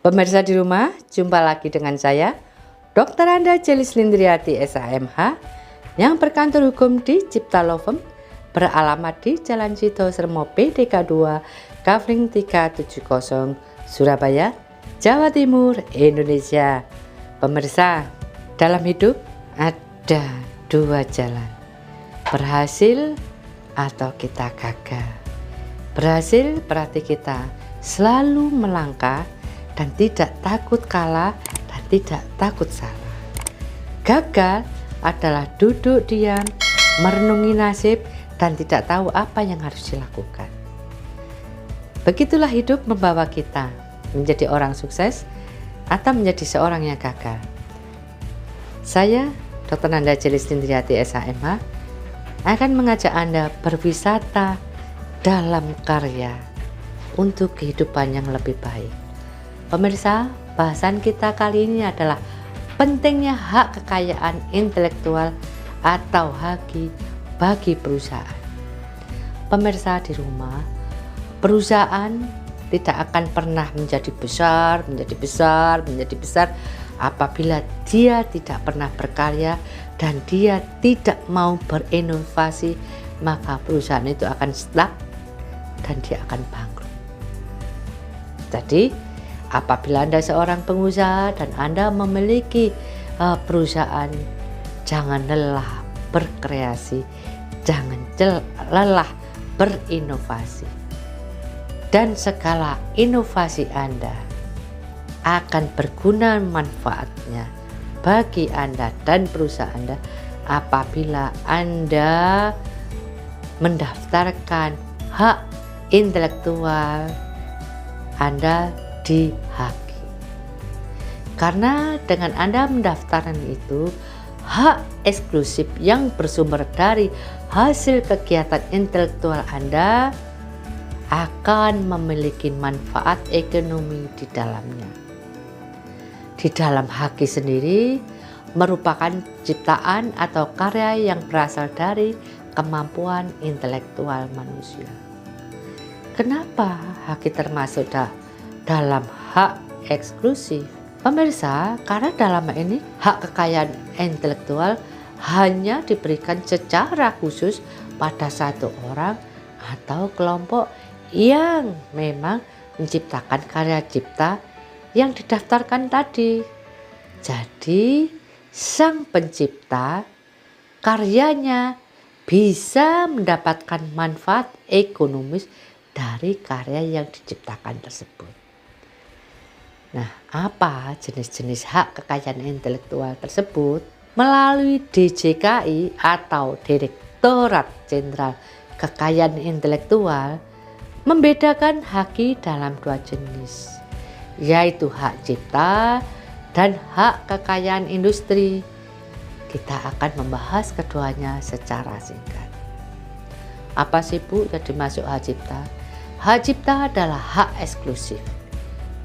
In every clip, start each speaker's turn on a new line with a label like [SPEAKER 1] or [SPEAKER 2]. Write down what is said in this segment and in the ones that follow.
[SPEAKER 1] Pemirsa di rumah, jumpa lagi dengan saya, Dr. Anda Jelis Lindriati SAMH, yang berkantor hukum di Cipta Law Firm, beralamat di Jalan Cito Sermo PDK 2, Kavling 370, Surabaya, Jawa Timur, Indonesia. Pemirsa, dalam hidup ada dua jalan, berhasil atau kita gagal. Berhasil berarti kita selalu melangkah dan tidak takut kalah dan tidak takut salah. Gagal adalah duduk diam, merenungi nasib dan tidak tahu apa yang harus dilakukan. Begitulah hidup membawa kita menjadi orang sukses atau menjadi seorang yang gagal. Saya, Dr. Nanda Jelis Lindriati SAMH, akan mengajak Anda berwisata dalam karya untuk kehidupan yang lebih baik. Pemirsa, bahasan kita kali ini adalah pentingnya hak kekayaan intelektual atau HAKI bagi perusahaan. Pemirsa di rumah, perusahaan tidak akan pernah menjadi besar apabila dia tidak pernah berkarya dan dia tidak mau berinovasi, maka perusahaan itu akan stuck dan dia akan bangkrut. Jadi, apabila Anda seorang pengusaha dan Anda memiliki perusahaan, jangan lelah berkreasi, jangan lelah berinovasi. Dan segala inovasi Anda akan berguna manfaatnya bagi Anda dan perusahaan Anda apabila Anda mendaftarkan hak intelektual Anda di HAKI. Karena dengan Anda mendaftarkan itu, hak eksklusif yang bersumber dari hasil kegiatan intelektual Anda akan memiliki manfaat ekonomi di dalamnya. Di dalam HAKI sendiri merupakan ciptaan atau karya yang berasal dari kemampuan intelektual manusia. Kenapa HAKI termasuk dalam hak eksklusif? Pemirsa, karena dalam ini hak kekayaan intelektual hanya diberikan secara khusus pada satu orang atau kelompok yang memang menciptakan karya cipta yang didaftarkan tadi. Jadi, sang pencipta karyanya bisa mendapatkan manfaat ekonomis dari karya yang diciptakan tersebut. Nah, apa jenis-jenis hak kekayaan intelektual tersebut? Melalui DJKI atau Direktorat Jenderal Kekayaan Intelektual membedakan HAKI dalam dua jenis, yaitu hak cipta dan hak kekayaan industri. Kita akan membahas keduanya secara singkat. Apa sih Bu yang dimaksud hak cipta? Hak cipta adalah hak eksklusif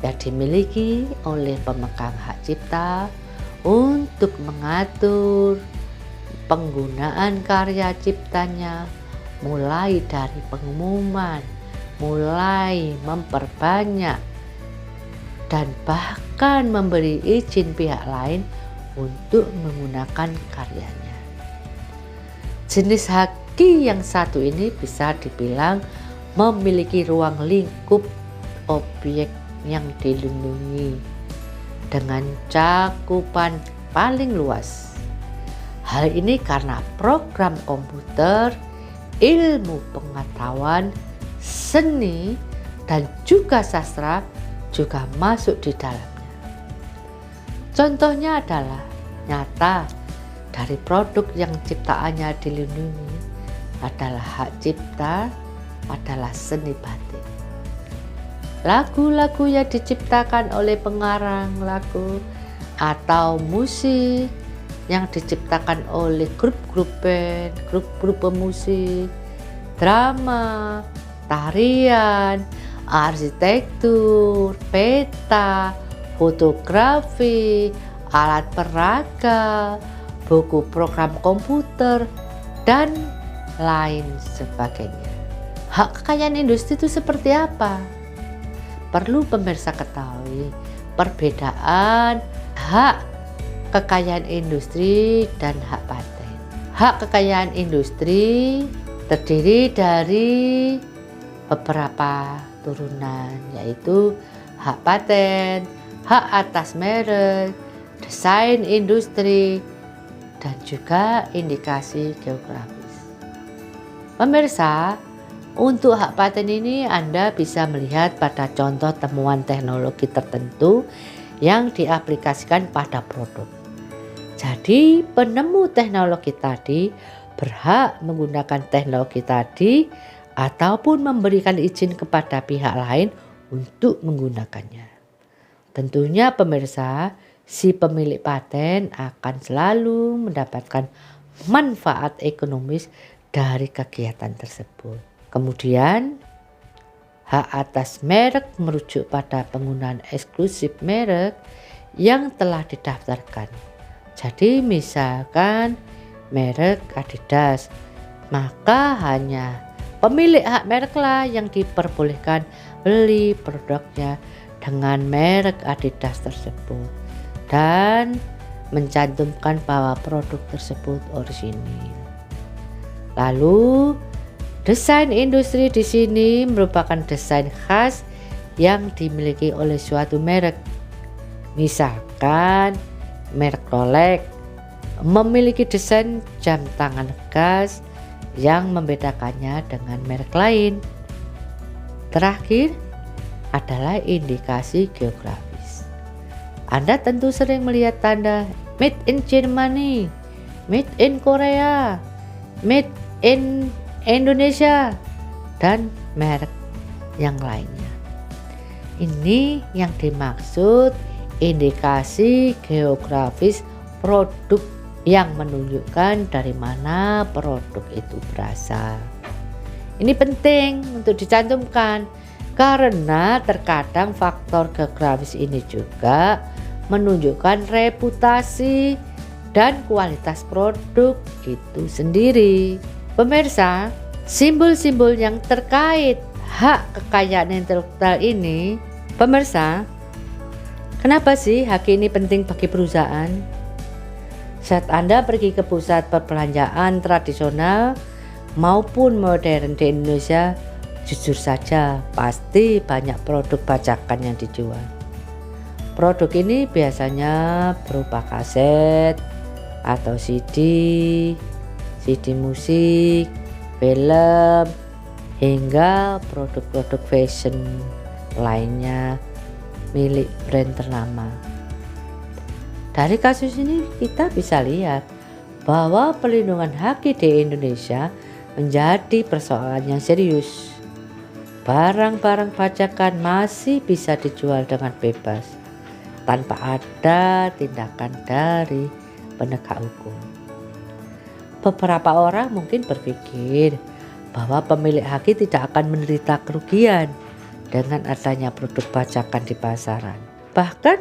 [SPEAKER 1] yang dimiliki oleh pemegang hak cipta untuk mengatur penggunaan karya ciptanya, mulai dari pengumuman, mulai memperbanyak, dan bahkan memberi izin pihak lain untuk menggunakan karyanya. Jenis HAKI yang satu ini bisa dibilang memiliki ruang lingkup objek yang dilindungi dengan cakupan paling luas. Hal ini karena program komputer, ilmu pengetahuan, seni, dan juga sastra juga masuk di dalamnya. Contohnya adalah nyata dari produk yang ciptaannya dilindungi adalah hak cipta adalah seni batik. Lagu-lagu yang diciptakan oleh pengarang lagu atau musik yang diciptakan oleh grup-grup band, grup-grup pemusik, drama, tarian, arsitektur, peta, fotografi, alat peraga, buku program komputer, dan lain sebagainya. Hak kekayaan industri itu seperti apa? Perlu pemirsa ketahui perbedaan hak kekayaan industri dan hak paten. Hak kekayaan industri terdiri dari beberapa turunan, yaitu hak paten, hak atas merek, desain industri, dan juga indikasi geografis. Pemirsa, untuk hak paten ini Anda bisa melihat pada contoh temuan teknologi tertentu yang diaplikasikan pada produk. Jadi penemu teknologi tadi berhak menggunakan teknologi tadi ataupun memberikan izin kepada pihak lain untuk menggunakannya. Tentunya pemirsa, si pemilik paten akan selalu mendapatkan manfaat ekonomis dari kegiatan tersebut. Kemudian, hak atas merek merujuk pada penggunaan eksklusif merek yang telah didaftarkan. Jadi misalkan merek Adidas, maka hanya pemilik hak mereklah yang diperbolehkan beli produknya dengan merek Adidas tersebut dan mencantumkan bahwa produk tersebut orisinil. Lalu desain industri di sini merupakan desain khas yang dimiliki oleh suatu merek. Misalkan merek Rolex memiliki desain jam tangan khas yang membedakannya dengan merek lain. Terakhir adalah indikasi geografis. Anda tentu sering melihat tanda made in Germany, made in Korea, made in Indonesia, dan merek yang lainnya. Ini yang dimaksud indikasi geografis produk yang menunjukkan dari mana produk itu berasal. Ini penting untuk dicantumkan karena terkadang faktor geografis ini juga menunjukkan reputasi dan kualitas produk itu sendiri. Pemirsa, simbol-simbol yang terkait hak kekayaan intelektual ini, pemirsa, kenapa sih hak ini penting bagi perusahaan? Saat Anda pergi ke pusat perbelanjaan tradisional maupun modern di Indonesia, jujur saja pasti banyak produk bajakan yang dijual. Produk ini biasanya berupa kaset atau CD musik, film, hingga produk-produk fashion lainnya milik brand ternama. Dari kasus ini kita bisa lihat bahwa pelindungan hak di Indonesia menjadi persoalan yang serius. Barang-barang bajakan masih bisa dijual dengan bebas tanpa ada tindakan dari penegak hukum. Beberapa orang mungkin berpikir bahwa pemilik hak tidak akan menderita kerugian dengan adanya produk bajakan di pasaran. Bahkan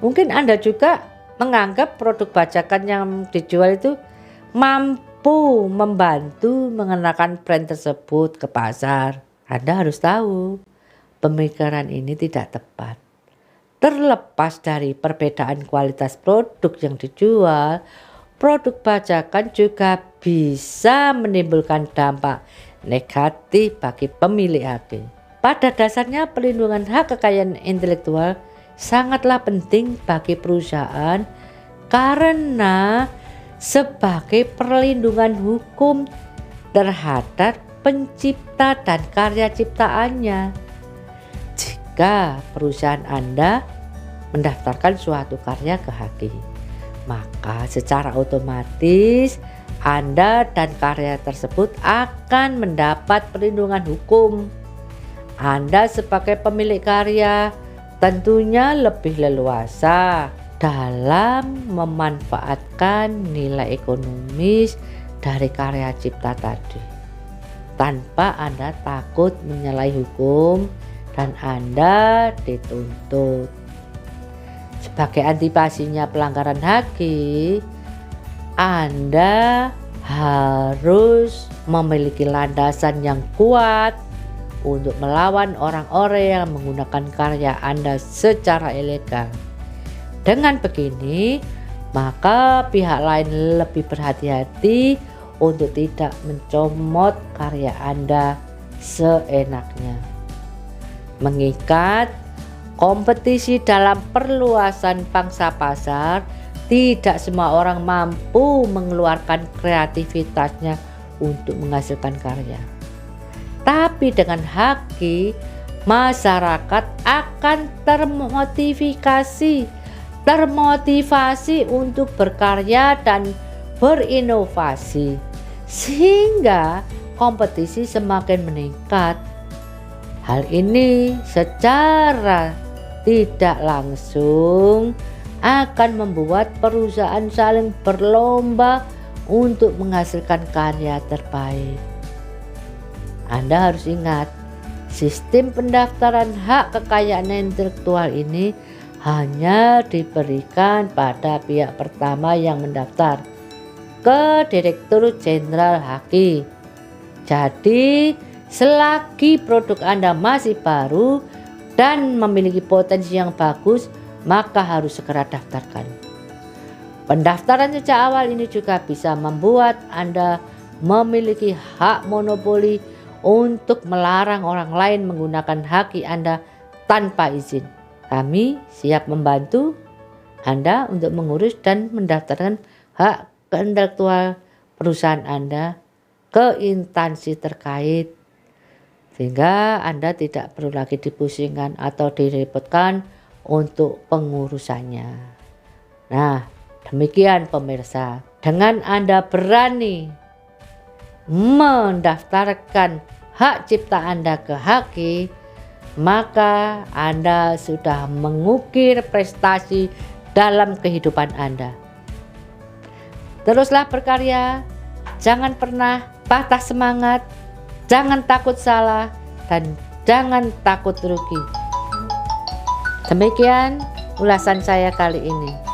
[SPEAKER 1] mungkin Anda juga menganggap produk bajakan yang dijual itu mampu membantu mengenalkan brand tersebut ke pasar. Anda harus tahu, pemikiran ini tidak tepat. Terlepas dari perbedaan kualitas produk yang dijual, produk bajakan juga bisa menimbulkan dampak negatif bagi pemilik hak. Pada dasarnya pelindungan hak kekayaan intelektual sangatlah penting bagi perusahaan karena sebagai perlindungan hukum terhadap pencipta dan karya ciptaannya. Jika perusahaan Anda mendaftarkan suatu karya ke HAKI, maka secara otomatis Anda dan karya tersebut akan mendapat perlindungan hukum. Anda sebagai pemilik karya tentunya lebih leluasa dalam memanfaatkan nilai ekonomis dari karya cipta tadi, tanpa Anda takut menyalahi hukum dan Anda dituntut. Sebagai antisipasinya pelanggaran HAKI, Anda harus memiliki landasan yang kuat untuk melawan orang-orang yang menggunakan karya Anda secara ilegal. Dengan begini, maka pihak lain lebih berhati-hati untuk tidak mencomot karya Anda seenaknya. Mengikat kompetisi dalam perluasan pangsa pasar, tidak semua orang mampu mengeluarkan kreativitasnya untuk menghasilkan karya. Tapi dengan haki, masyarakat akan termotivasi untuk berkarya dan berinovasi, sehingga kompetisi semakin meningkat. Hal ini secara tidak langsung akan membuat perusahaan saling berlomba untuk menghasilkan karya terbaik. Anda harus ingat, sistem pendaftaran hak kekayaan intelektual ini hanya diberikan pada pihak pertama yang mendaftar, ke Direktur Jenderal Haki. Jadi, selagi produk Anda masih baru dan memiliki potensi yang bagus, maka harus segera daftarkan. Pendaftaran sejak awal ini juga bisa membuat Anda memiliki hak monopoli untuk melarang orang lain menggunakan haki Anda tanpa izin. Kami siap membantu Anda untuk mengurus dan mendaftarkan hak intelektual perusahaan Anda ke instansi terkait, sehingga Anda tidak perlu lagi dipusingkan atau direpotkan untuk pengurusannya. Nah, demikian pemirsa. Dengan Anda berani mendaftarkan hak cipta Anda ke Haki, maka Anda sudah mengukir prestasi dalam kehidupan Anda. Teruslah berkarya, jangan pernah patah semangat, jangan takut salah, dan jangan takut rugi. Demikian ulasan saya kali ini.